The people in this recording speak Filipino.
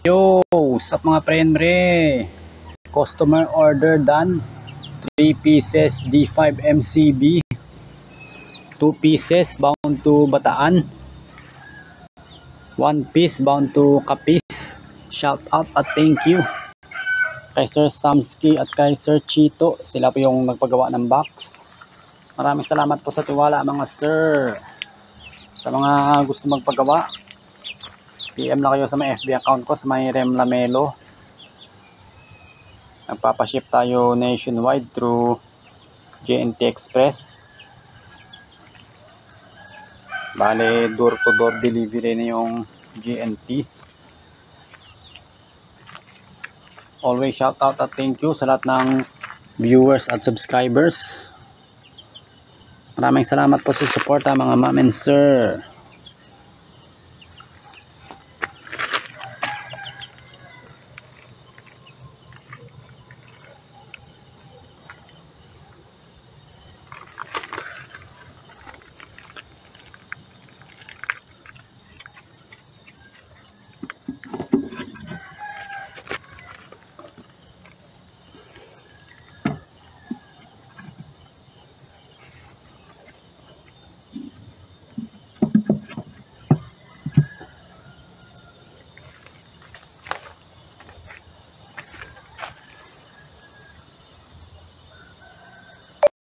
Yo, sup mga pre, customer order done. 3 pieces D5 MCB, 2 pieces bound to Bataan, 1 piece bound to Capiz. Shout out at thank you kay Sir Samsky at kay Sir Chito. Sila po yung nagpagawa ng box. Maraming salamat po sa tiwala mga sir. Sa mga gusto magpagawa, PM na kayo sa may FB account ko, sa may Rem Lamelo. Nagpapaship tayo nationwide through JNT Express. Bale, door to door delivery na yung JNT. Always shout out at thank you sa lahat ng viewers at subscribers. Maraming salamat po sa support mga ma'am and sir.